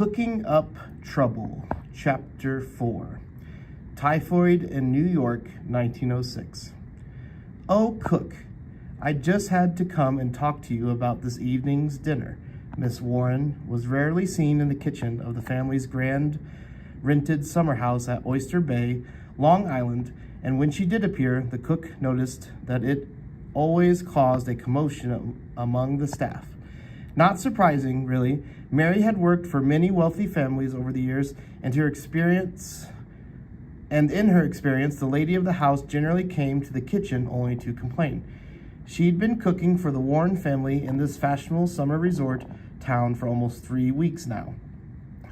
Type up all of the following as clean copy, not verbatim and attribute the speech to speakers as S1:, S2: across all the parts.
S1: Cooking Up Trouble, Chapter 4, Typhoid in New York, 1906. Oh, cook, I just had to come and talk to you about this evening's dinner. Miss Warren was rarely seen in the kitchen of the family's grand rented summer house at Oyster Bay, Long Island, and when she did appear, the cook noticed that it always caused a commotion among the staff. Not surprising, really. Mary had worked for many wealthy families over the years, and in her experience, the lady of the house generally came to the kitchen only to complain. She'd been cooking for the Warren family in this fashionable summer resort town for almost 3 weeks now,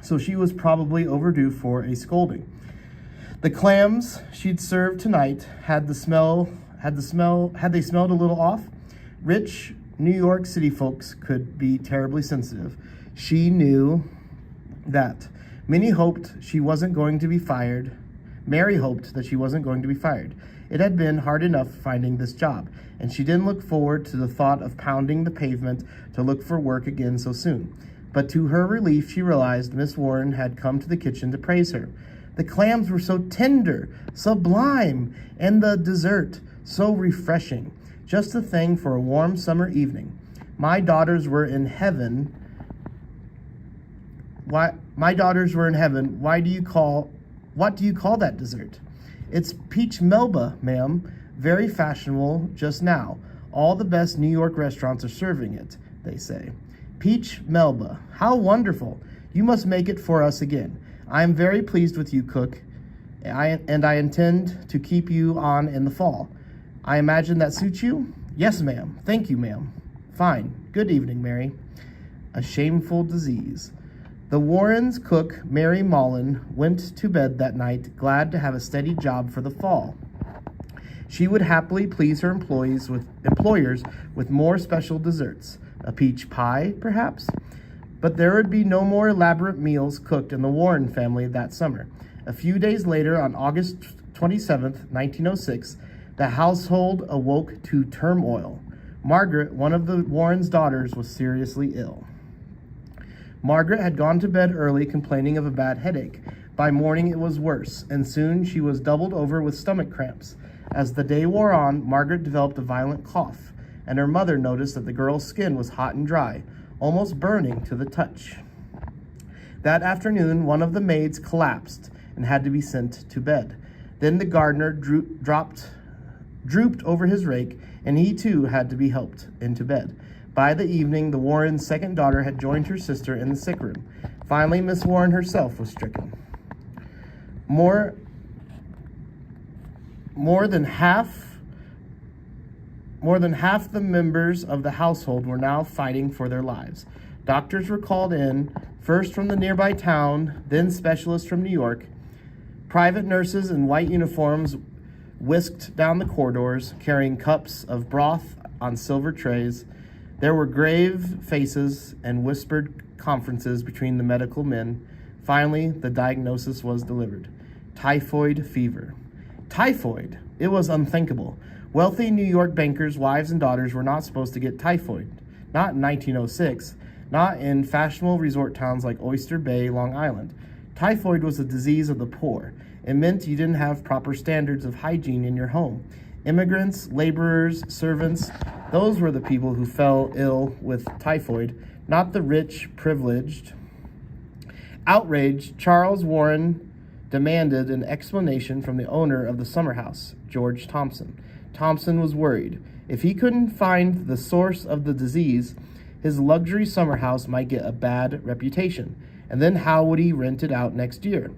S1: so she was probably overdue for a scolding. The clams she'd served tonight had they smelled a little off? Rich New York City folks could be terribly sensitive. She knew that. Mary hoped that she wasn't going to be fired. It had been hard enough finding this job, and she didn't look forward to the thought of pounding the pavement to look for work again so soon. But to her relief, she realized Miss Warren had come to the kitchen to praise her. The clams were so tender, sublime, and the dessert so refreshing. Just the thing for a warm summer evening. My daughters were in heaven. What do you call that dessert? It's peach melba, ma'am. Very fashionable just now. All the best New York restaurants are serving it, they say. Peach melba. How wonderful. You must make it for us again. I am very pleased with you, cook, and I intend to keep you on in the fall. I imagine that suits you? Yes, ma'am. Thank you, ma'am. Fine. Good evening, Mary. A shameful disease. The Warrens' cook, Mary Mullen, went to bed that night, glad to have a steady job for the fall. She would happily please her employers with more special desserts. A peach pie, perhaps? But there would be no more elaborate meals cooked in the Warren family that summer. A few days later, on August 27th, 1906, the household awoke to turmoil. Margaret, one of the Warrens' daughters, was seriously ill. Margaret had gone to bed early, complaining of a bad headache. By morning it was worse, and soon she was doubled over with stomach cramps. As the day wore on, Margaret developed a violent cough, and her mother noticed that the girl's skin was hot and dry, almost burning to the touch. That afternoon, one of the maids collapsed and had to be sent to bed. Then the gardener drooped over his rake, and he too had to be helped into bed. By the evening, the Warrens' second daughter had joined her sister in the sick room. Finally, Miss Warren herself was stricken. More than half the members of the household were now fighting for their lives. Doctors were called in, first from the nearby town, then specialists from New York. Private nurses in white uniforms whisked down the corridors, carrying cups of broth on silver trays. There were grave faces and whispered conferences between the medical men. Finally, the diagnosis was delivered. Typhoid fever. Typhoid! It was unthinkable. Wealthy New York bankers' wives and daughters were not supposed to get typhoid. Not in 1906. Not in fashionable resort towns like Oyster Bay, Long Island. Typhoid was a disease of the poor. It meant you didn't have proper standards of hygiene in your home. Immigrants, laborers, servants, those were the people who fell ill with typhoid, not the rich, privileged. Outraged, Charles Warren demanded an explanation from the owner of the summer house, George Thompson. Thompson was worried. If he couldn't find the source of the disease, his luxury summer house might get a bad reputation. And then how would he rent it out next year?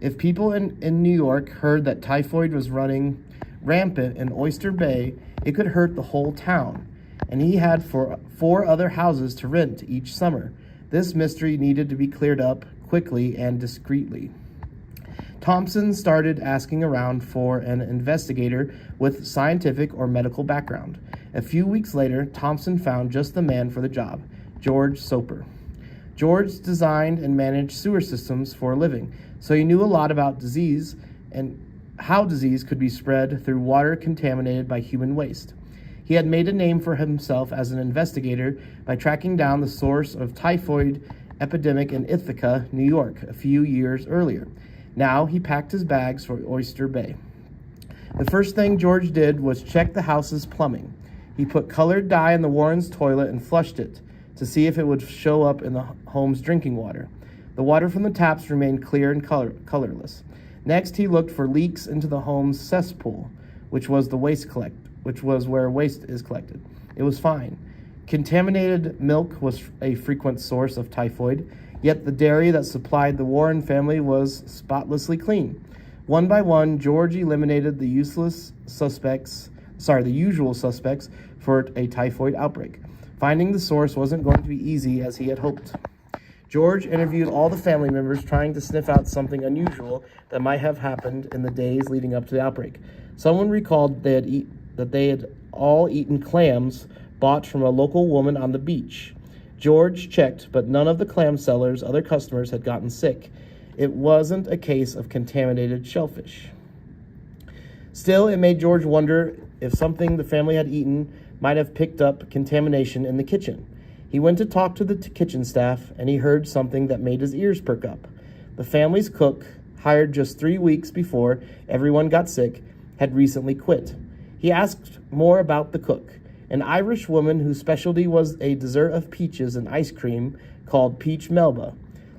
S1: If people in New York heard that typhoid was running rampant in Oyster Bay, it could hurt the whole town. And he had four other houses to rent each summer. This mystery needed to be cleared up quickly and discreetly. Thompson started asking around for an investigator with scientific or medical background. A few weeks later, Thompson found just the man for the job, George Soper. George designed and managed sewer systems for a living, so he knew a lot about disease and how disease could be spread through water contaminated by human waste. He had made a name for himself as an investigator by tracking down the source of typhoid epidemic in Ithaca, New York, a few years earlier. Now he packed his bags for Oyster Bay. The first thing George did was check the house's plumbing. He put colored dye in the Warrens' toilet and flushed it to see if it would show up in the home's drinking water. The water from the taps remained clear and colorless. Next, he looked for leaks into the home's cesspool, which was where waste is collected. It was fine. Contaminated milk was a frequent source of typhoid, yet the dairy that supplied the Warren family was spotlessly clean. One by one, George eliminated the usual suspects for a typhoid outbreak. Finding the source wasn't going to be easy as he had hoped. George interviewed all the family members, trying to sniff out something unusual that might have happened in the days leading up to the outbreak. Someone recalled that they had all eaten clams bought from a local woman on the beach. George checked, but none of the clam sellers' other customers had gotten sick. It wasn't a case of contaminated shellfish. Still, it made George wonder if something the family had eaten might have picked up contamination in the kitchen. He went to talk to the kitchen staff, and he heard something that made his ears perk up. The family's cook, hired just 3 weeks before everyone got sick, had recently quit. He asked more about the cook, an Irish woman whose specialty was a dessert of peaches and ice cream called Peach Melba.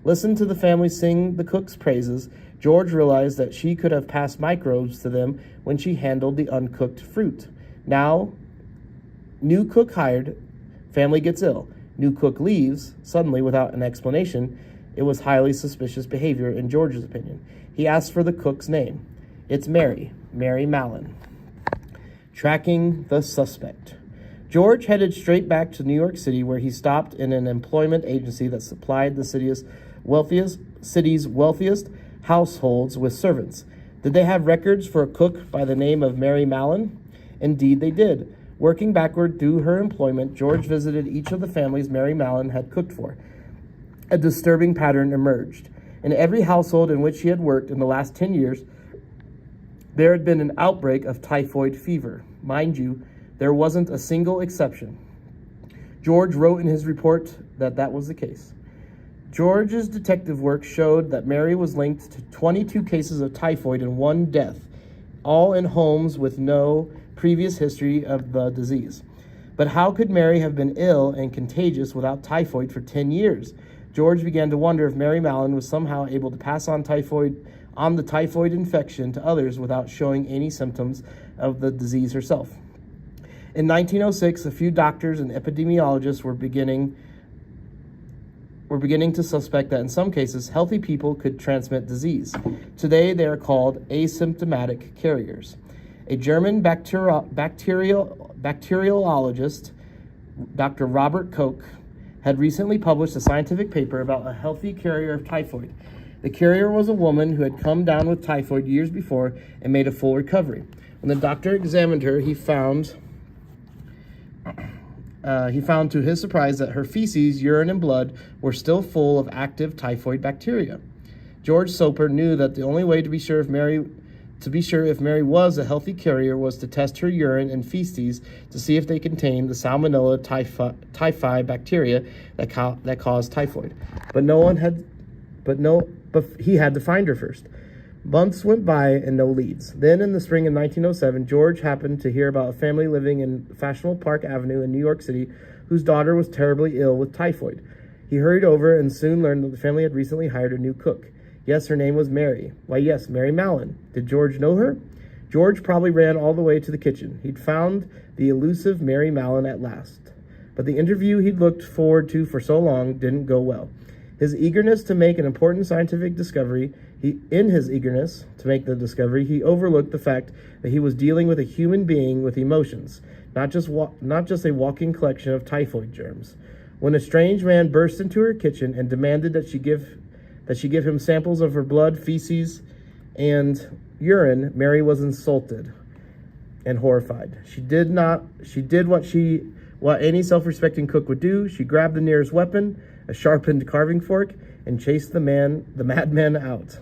S1: Listened to the family sing the cook's praises. George realized that she could have passed microbes to them when she handled the uncooked fruit. Now, new cook hired, family gets ill. New cook leaves, suddenly without an explanation. It was highly suspicious behavior in George's opinion. He asked for the cook's name. It's Mary Mallon. Tracking the suspect. George headed straight back to New York City, where he stopped in an employment agency that supplied the city's wealthiest households with servants. Did they have records for a cook by the name of Mary Mallon? Indeed, they did. Working backward through her employment, George visited each of the families Mary Mallon had cooked for. A disturbing pattern emerged. In every household in which he had worked in the last 10 years, there had been an outbreak of typhoid fever. Mind you, there wasn't a single exception. George wrote in his report that was the case. George's detective work showed that Mary was linked to 22 cases of typhoid and 1 death, all in homes with no previous history of the disease. But how could Mary have been ill and contagious without typhoid for 10 years? George began to wonder if Mary Mallon was somehow able to pass on the typhoid infection to others without showing any symptoms of the disease herself. In 1906, a few doctors and epidemiologists were beginning to suspect that in some cases, healthy people could transmit disease. Today, they are called asymptomatic carriers. A German bacteriologist, Dr. Robert Koch, had recently published a scientific paper about a healthy carrier of typhoid. The carrier was a woman who had come down with typhoid years before and made a full recovery. When the doctor examined her, he found to his surprise that her feces, urine, and blood were still full of active typhoid bacteria. George Soper knew that the only way to be sure if Mary was a healthy carrier was to test her urine and feces to see if they contained the Salmonella typhi bacteria that caused typhoid. But he had to find her first. Months went by and no leads. Then in the spring of 1907, George happened to hear about a family living in Fashionable Park Avenue in New York City whose daughter was terribly ill with typhoid. He hurried over and soon learned that the family had recently hired a new cook. Yes, her name was Mary. Why, yes, Mary Mallon. Did George know her? George probably ran all the way to the kitchen. He'd found the elusive Mary Mallon at last. But the interview he'd looked forward to for so long didn't go well. His eagerness to make an important scientific discovery, he overlooked the fact that he was dealing with a human being with emotions, not just a walking collection of typhoid germs. When a strange man burst into her kitchen and demanded that she give him samples of her blood, feces, and urine, Mary was insulted and horrified. She did what any self-respecting cook would do. She grabbed the nearest weapon, a sharpened carving fork, and chased the madman out.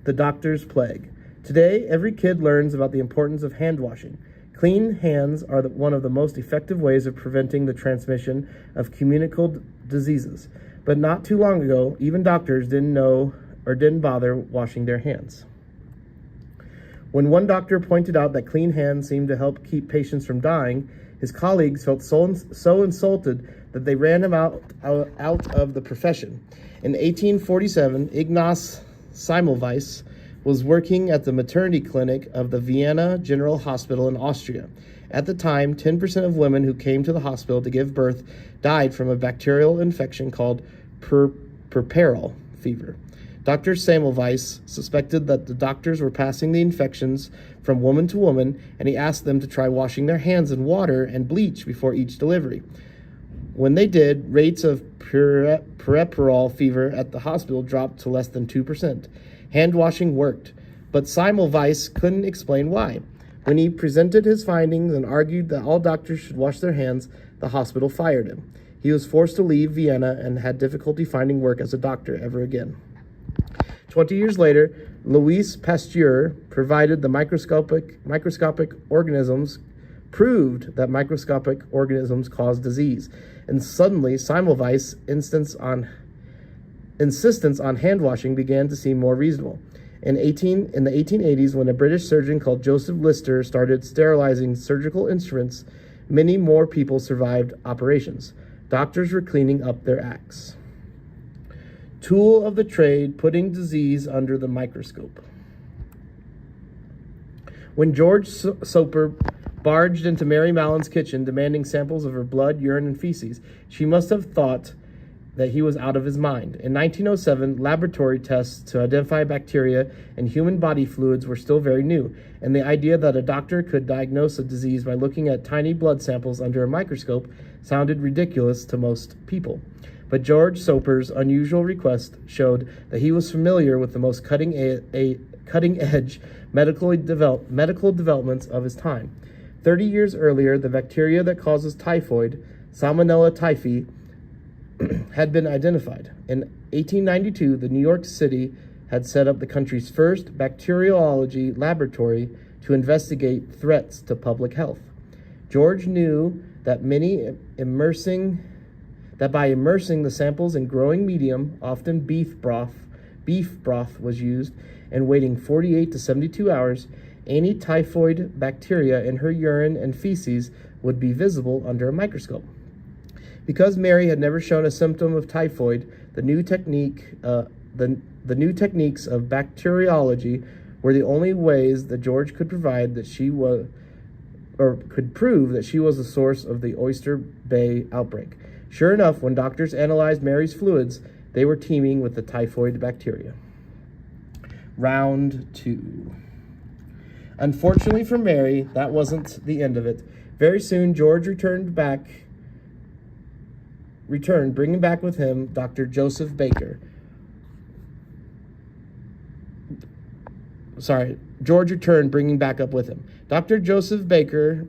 S1: The doctor's plague. Today, every kid learns about the importance of hand washing. Clean hands are one of the most effective ways of preventing the transmission of communicable diseases. But not too long ago, even doctors didn't know or didn't bother washing their hands. When one doctor pointed out that clean hands seemed to help keep patients from dying, his colleagues felt so insulted that they ran him out of the profession. In 1847, Ignaz Semmelweis was working at the maternity clinic of the Vienna General Hospital in Austria. At the time, 10% of women who came to the hospital to give birth died from a bacterial infection called puerperal fever. Dr. Semmelweis suspected that the doctors were passing the infections from woman to woman, and he asked them to try washing their hands in water and bleach before each delivery. When they did, rates of puerperal fever at the hospital dropped to less than 2%. Hand washing worked, but Semmelweis couldn't explain why. When he presented his findings and argued that all doctors should wash their hands, the hospital fired him. He was forced to leave Vienna and had difficulty finding work as a doctor ever again. 20 years later, Louis Pasteur proved that microscopic organisms cause disease, and suddenly Semmelweis' insistence on hand washing began to seem more reasonable. In the 1880s, when a British surgeon called Joseph Lister started sterilizing surgical instruments, many more people survived operations. Doctors were cleaning up their acts. Tool of the trade, putting disease under the microscope. When George Soper barged into Mary Mallon's kitchen demanding samples of her blood, urine, and feces, she must have thought that he was out of his mind. In 1907, laboratory tests to identify bacteria in human body fluids were still very new, and the idea that a doctor could diagnose a disease by looking at tiny blood samples under a microscope sounded ridiculous to most people. But George Soper's unusual request showed that he was familiar with the most cutting-edge medical developments of his time. 30 years earlier, the bacteria that causes typhoid, Salmonella typhi, had been identified. In 1892, the New York City had set up the country's first bacteriology laboratory to investigate threats to public health. George knew that by immersing the samples in growing medium, often beef broth was used, and waiting 48 to 72 hours, any typhoid bacteria in her urine and feces would be visible under a microscope. Because Mary had never shown a symptom of typhoid, the new techniques of bacteriology were the only ways that George could prove that she was the source of the Oyster Bay outbreak. Sure enough, when doctors analyzed Mary's fluids, they were teeming with the typhoid bacteria. Round 2. Unfortunately for Mary, that wasn't the end of it. Very soon, George returned, bringing back with him Dr. Joseph Baker. George returned, bringing back up with him. Dr. Joseph Baker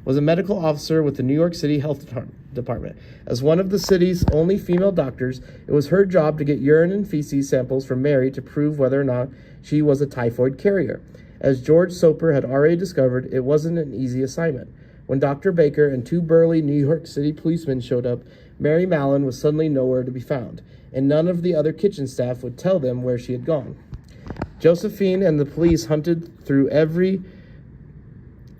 S1: was a medical officer with the New York City Health Department. As one of the city's only female doctors, it was her job to get urine and feces samples from Mary to prove whether or not she was a typhoid carrier. As George Soper had already discovered, it wasn't an easy assignment. When Dr. Baker and two burly New York City policemen showed up, Mary Mallon was suddenly nowhere to be found, and none of the other kitchen staff would tell them where she had gone. Josephine and the police hunted through every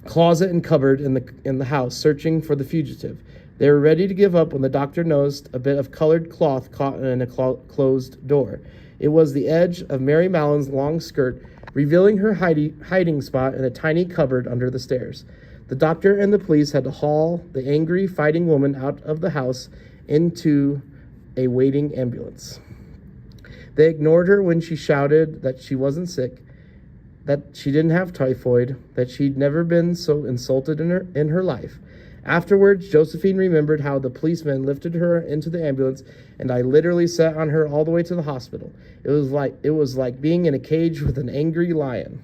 S1: closet and cupboard in the house, searching for the fugitive. They were ready to give up when the doctor noticed a bit of colored cloth caught in a closed door. It was the edge of Mary Mallon's long skirt, revealing her hiding spot in a tiny cupboard under the stairs. The doctor and the police had to haul the angry, fighting woman out of the house into a waiting ambulance. They ignored her when she shouted that she wasn't sick, that she didn't have typhoid, that she'd never been so insulted in her life. Afterwards, Josephine remembered how the policeman lifted her into the ambulance, and I literally sat on her all the way to the hospital. It was like being in a cage with an angry lion.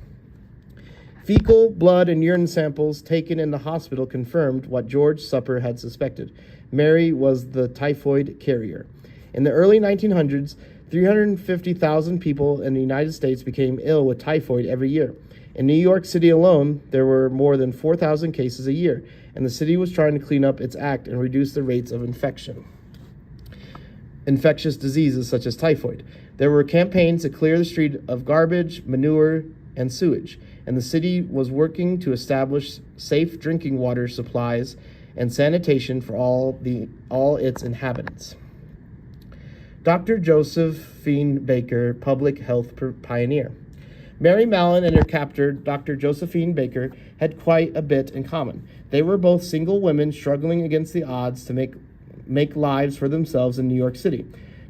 S1: Fecal, blood, and urine samples taken in the hospital confirmed what George Soper had suspected. Mary was the typhoid carrier. In the early 1900s, 350,000 people in the United States became ill with typhoid every year. In New York City alone, there were more than 4,000 cases a year, and the city was trying to clean up its act and reduce the rates of infection. infectious diseases such as typhoid. There were campaigns to clear the street of garbage, manure, and sewage, and the city was working to establish safe drinking water supplies and sanitation for all its inhabitants. Dr. Josephine Baker, public health pioneer. Mary Mallon and her captor, Dr. Josephine Baker, had quite a bit in common. They were both single women struggling against the odds to make lives for themselves in New York City.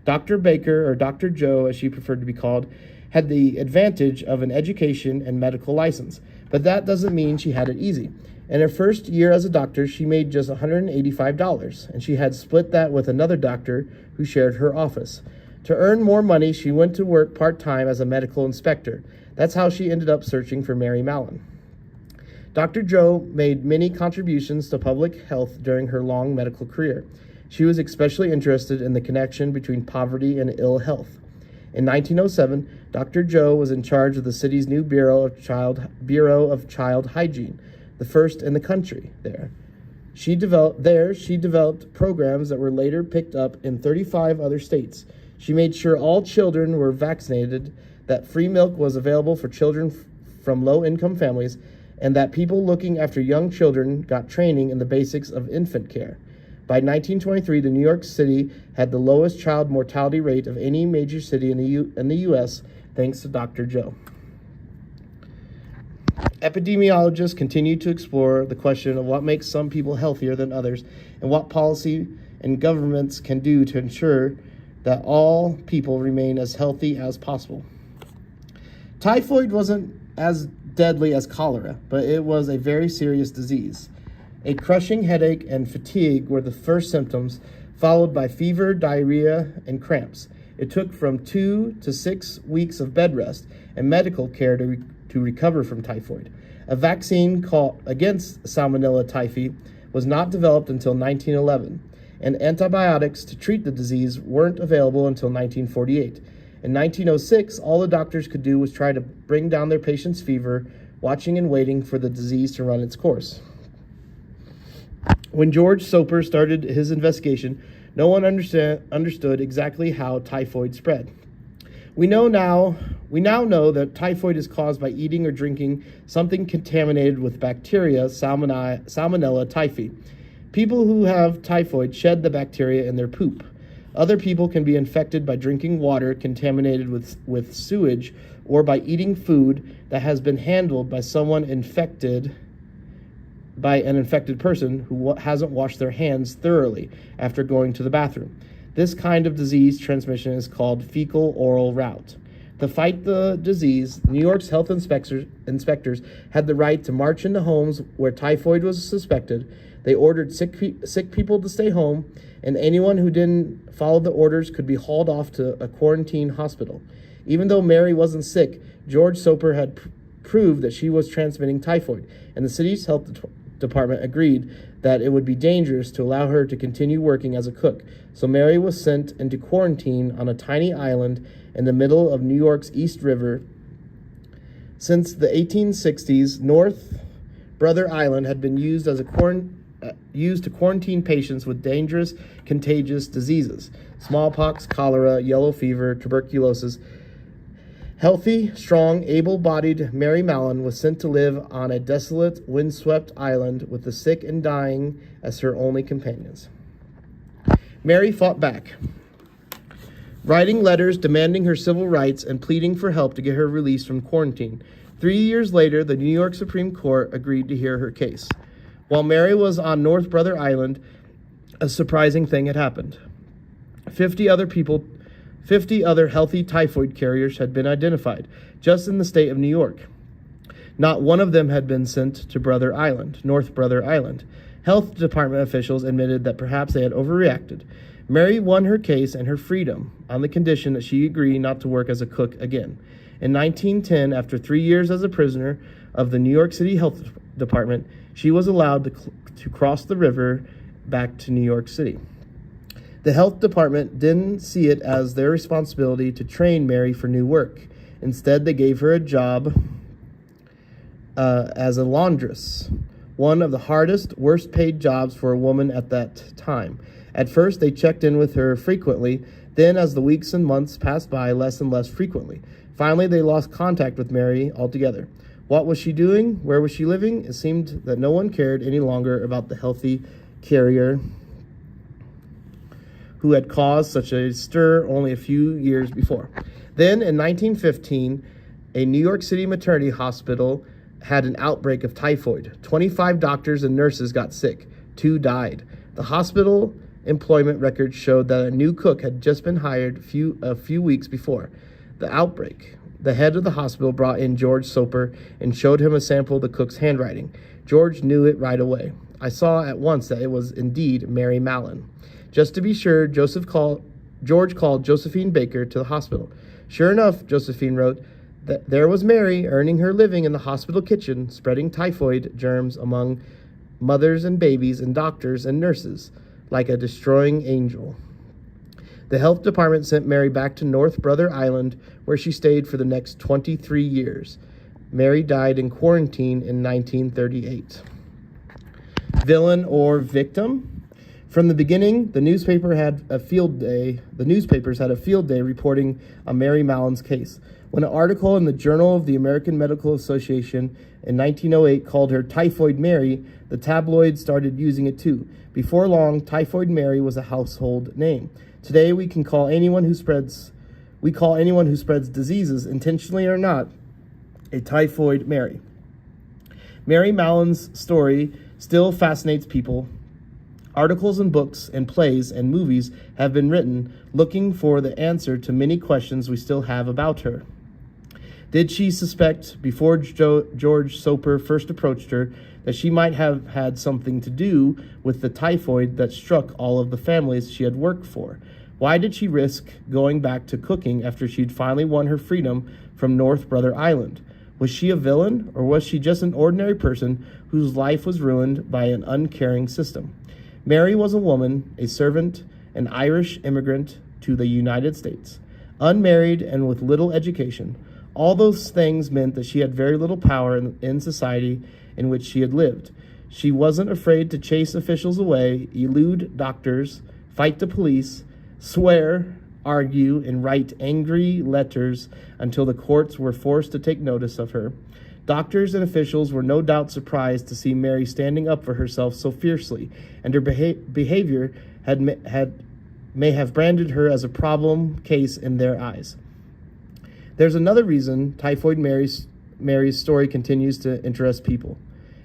S1: Dr. Baker, or Dr. Joe as she preferred to be called, had the advantage of an education and medical license, but that doesn't mean she had it easy. In her first year as a doctor, she made just $185, and she had split that with another doctor who shared her office. To earn more money, she went to work part-time as a medical inspector. That's how she ended up searching for Mary Mallon. Dr. Joe made many contributions to public health during her long medical career. She was especially interested in the connection between poverty and ill health. In 1907, Dr. Joe was in charge of the city's new Bureau of Child Hygiene, the first in the country there. She developed programs that were later picked up in 35 other states. She made sure all children were vaccinated, that free milk was available for children from low-income families, and that people looking after young children got training in the basics of infant care. By 1923, New York City had the lowest child mortality rate of any major city in the U.S., thanks to Dr. Joe. Epidemiologists continue to explore the question of what makes some people healthier than others and what policy and governments can do to ensure that all people remain as healthy as possible. Typhoid wasn't as deadly as cholera, but it was a very serious disease. A crushing headache and fatigue were the first symptoms, followed by fever, diarrhea, and cramps. It took from 2 to 6 weeks of bed rest and medical care to recover from typhoid. A vaccine against Salmonella typhi was not developed until 1911, and antibiotics to treat the disease weren't available until 1948. In 1906, all the doctors could do was try to bring down their patient's fever, watching and waiting for the disease to run its course. When George Soper started his investigation, no one understood exactly how typhoid spread. We now know that typhoid is caused by eating or drinking something contaminated with bacteria, Salmonella typhi. People who have typhoid shed the bacteria in their poop. Other people can be infected by drinking water contaminated with sewage or by eating food that has been handled by someone infected by an infected person who hasn't washed their hands thoroughly after going to the bathroom. This kind of disease transmission is called fecal-oral route. To fight the disease, New York's health inspectors had the right to march into homes where typhoid was suspected. They ordered sick people to stay home, and anyone who didn't follow the orders could be hauled off to a quarantine hospital. Even though Mary wasn't sick, George Soper had proved that she was transmitting typhoid, and the city's health department agreed that it would be dangerous to allow her to continue working as a cook. So Mary was sent into quarantine on a tiny island in the middle of New York's East River. Since the 1860s, North Brother Island had been used to quarantine patients with dangerous, contagious diseases: smallpox, cholera, yellow fever, tuberculosis. Healthy, strong, able-bodied Mary Mallon was sent to live on a desolate, windswept island with the sick and dying as her only companions. Mary fought back, writing letters demanding her civil rights and pleading for help to get her released from quarantine. 3 years later, the New York Supreme Court agreed to hear her case. While Mary was on North Brother Island, a surprising thing had happened. 50 other healthy typhoid carriers had been identified, just in the state of New York. Not one of them had been sent to North Brother Island. Health department officials admitted that perhaps they had overreacted. Mary won her case and her freedom on the condition that she agree not to work as a cook again. In 1910, after 3 years as a prisoner of the New York City Health Department, she was allowed to cross the river back to New York City. The health department didn't see it as their responsibility to train Mary for new work. Instead, they gave her a job as a laundress, one of the hardest, worst paid jobs for a woman at that time. At first, they checked in with her frequently. Then, as the weeks and months passed by, less and less frequently. Finally, they lost contact with Mary altogether. What was she doing? Where was she living? It seemed that no one cared any longer about the healthy carrier who had caused such a stir only a few years before. Then, in 1915, a New York City maternity hospital had an outbreak of typhoid. 25 doctors and nurses got sick. 2 died. The hospital employment records showed that a new cook had just been hired a few weeks before the outbreak. The head of the hospital brought in George Soper and showed him a sample of the cook's handwriting. George knew it right away. I saw at once that it was indeed Mary Mallon. Just to be sure, George called Josephine Baker to the hospital. Sure enough, Josephine wrote, that there was Mary earning her living in the hospital kitchen, spreading typhoid germs among mothers and babies and doctors and nurses, like a destroying angel. The health department sent Mary back to North Brother Island, where she stayed for the next 23 years. Mary died in quarantine in 1938. Villain or victim? From the beginning, the newspapers had a field day reporting on Mary Mallon's case. When an article in the Journal of the American Medical Association in 1908 called her Typhoid Mary, the tabloids started using it too. Before long, Typhoid Mary was a household name. Today, we call anyone who spreads diseases, intentionally or not, a Typhoid Mary. Mary Mallon's story still fascinates people. Articles and books and plays and movies have been written looking for the answer to many questions we still have about her. Did she suspect, before George Soper first approached her, that she might have had something to do with the typhoid that struck all of the families she had worked for? Why did she risk going back to cooking after she'd finally won her freedom from North Brother Island? Was she a villain, or was she just an ordinary person whose life was ruined by an uncaring system? Mary was a woman, a servant, an Irish immigrant to the United States, unmarried and with little education. All those things meant that she had very little power in society in which she had lived. She wasn't afraid to chase officials away, elude doctors, fight the police, swear, argue, and write angry letters until the courts were forced to take notice of her. Doctors and officials were no doubt surprised to see Mary standing up for herself so fiercely, and her behavior may have branded her as a problem case in their eyes. There's another reason Typhoid Mary's story continues to interest people.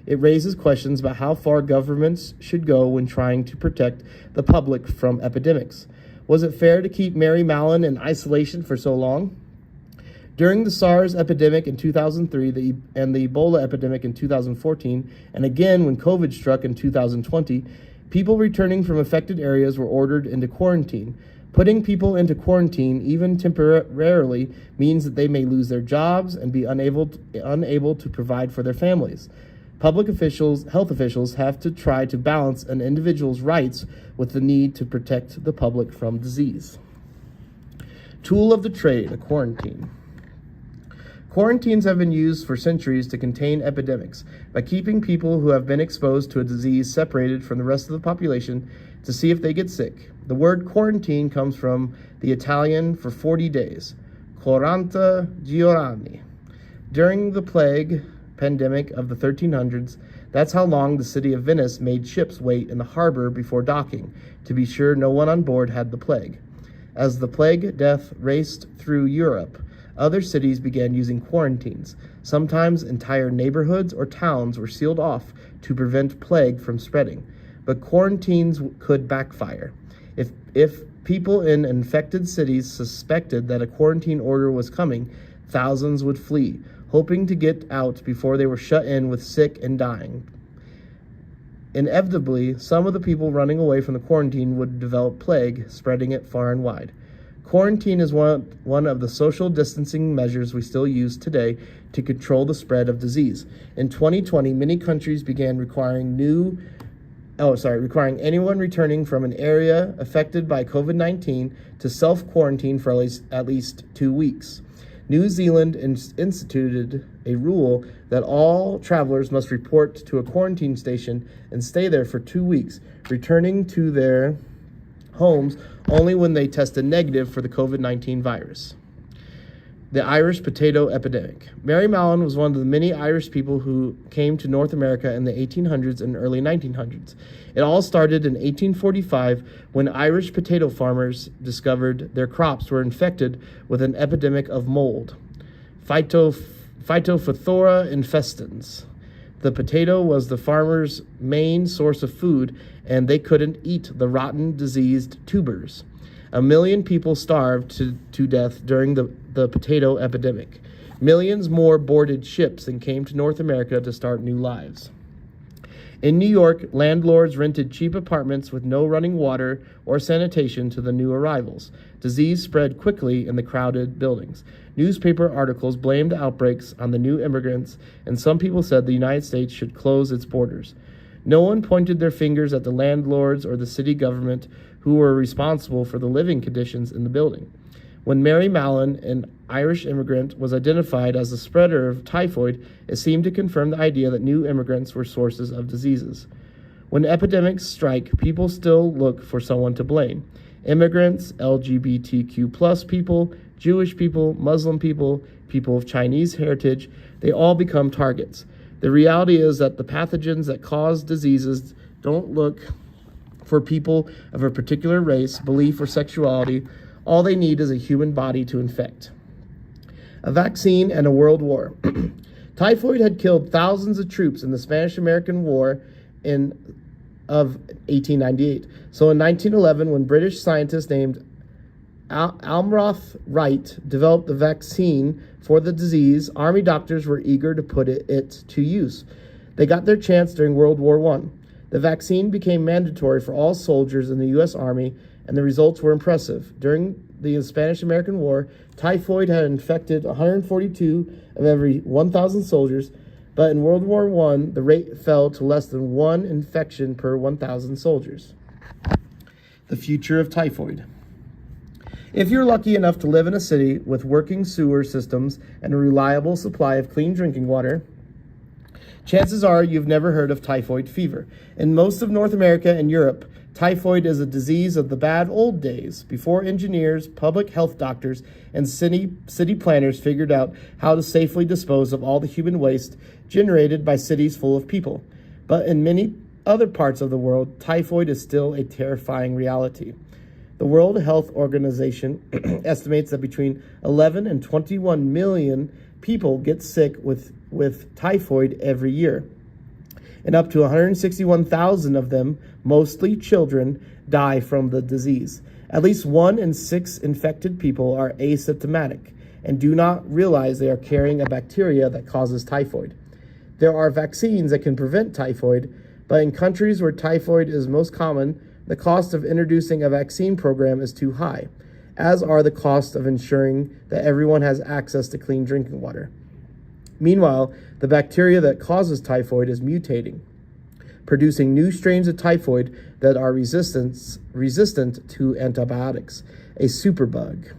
S1: It raises questions about how far governments should go when trying to protect the public from epidemics. Was it fair to keep Mary Mallon in isolation for so long? During the SARS epidemic in 2003 and the Ebola epidemic in 2014, and again when COVID struck in 2020, people returning from affected areas were ordered into quarantine. Putting people into quarantine, even temporarily, means that they may lose their jobs and be unable to provide for their families. Public officials, health officials, have to try to balance an individual's rights with the need to protect the public from disease. Tool of the trade, a quarantine. Quarantines have been used for centuries to contain epidemics by keeping people who have been exposed to a disease separated from the rest of the population to see if they get sick. The word quarantine comes from the Italian for 40 days, 40 giorni. During the plague pandemic of the 1300s, that's how long the city of Venice made ships wait in the harbor before docking, to be sure no one on board had the plague. As the plague death raced through Europe, other cities began using quarantines. Sometimes entire neighborhoods or towns were sealed off to prevent plague from spreading. But quarantines could backfire. If people in infected cities suspected that a quarantine order was coming, thousands would flee, hoping to get out before they were shut in with sick and dying. Inevitably, some of the people running away from the quarantine would develop plague, spreading it far and wide. Quarantine is one of the social distancing measures we still use today to control the spread of disease. In 2020, many countries began requiring anyone returning from an area affected by COVID-19 to self-quarantine for at least 2 weeks. New Zealand instituted a rule that all travelers must report to a quarantine station and stay there for 2 weeks. Returning to their homes only when they tested negative for the COVID-19 virus. The Irish potato epidemic. Mary Mallon was one of the many Irish people who came to North America in the 1800s and early 1900s. It all started in 1845 when Irish potato farmers discovered their crops were infected with an epidemic of mold, Phytophthora infestans. The potato was the farmers' main source of food, and they couldn't eat the rotten, diseased tubers. 1 million people starved to death during the potato epidemic. Millions more boarded ships and came to North America to start new lives. In New York, landlords rented cheap apartments with no running water or sanitation to the new arrivals. Disease spread quickly in the crowded buildings. Newspaper articles blamed outbreaks on the new immigrants, and some people said the United States should close its borders. No one pointed their fingers at the landlords or the city government who were responsible for the living conditions in the building. When Mary Mallon, an Irish immigrant, was identified as the spreader of typhoid, it seemed to confirm the idea that new immigrants were sources of diseases. When epidemics strike, people still look for someone to blame. Immigrants, LGBTQ+ people, Jewish people, Muslim people, people of Chinese heritage, they all become targets. The reality is that the pathogens that cause diseases don't look for people of a particular race, belief, or sexuality. All they need is a human body to infect. A vaccine and a world war. Typhoid had killed thousands of troops in the Spanish-American War of 1898. So in 1911, when British scientists named Almroth Wright developed the vaccine for the disease, Army doctors were eager to put it to use. They got their chance during World War I. The vaccine became mandatory for all soldiers in the U.S. Army, and the results were impressive. During the Spanish-American War, typhoid had infected 142 of every 1,000 soldiers, but in World War I, the rate fell to less than 1 infection per 1,000 soldiers. The future of typhoid. If you're lucky enough to live in a city with working sewer systems and a reliable supply of clean drinking water, chances are you've never heard of typhoid fever. In most of North America and Europe, typhoid is a disease of the bad old days, before engineers, public health doctors, and city planners figured out how to safely dispose of all the human waste generated by cities full of people. But in many other parts of the world, typhoid is still a terrifying reality. The World Health Organization estimates that between 11 and 21 million people get sick with typhoid every year, and up to 161,000 of them, mostly children, die from the disease. At least 1 in 6 infected people are asymptomatic and do not realize they are carrying a bacteria that causes typhoid. There are vaccines that can prevent typhoid, but in countries where typhoid is most common, the cost of introducing a vaccine program is too high, as are the costs of ensuring that everyone has access to clean drinking water. Meanwhile, the bacteria that causes typhoid is mutating, producing new strains of typhoid that are resistant to antibiotics, a superbug.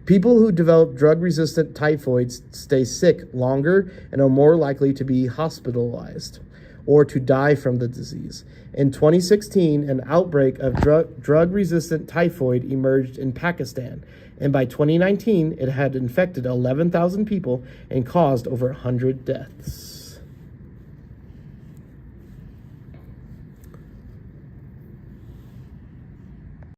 S1: People who develop drug-resistant typhoid stay sick longer and are more likely to be hospitalized or to die from the disease. In 2016, an outbreak of drug-resistant typhoid emerged in Pakistan, and by 2019, it had infected 11,000 people and caused over 100 deaths.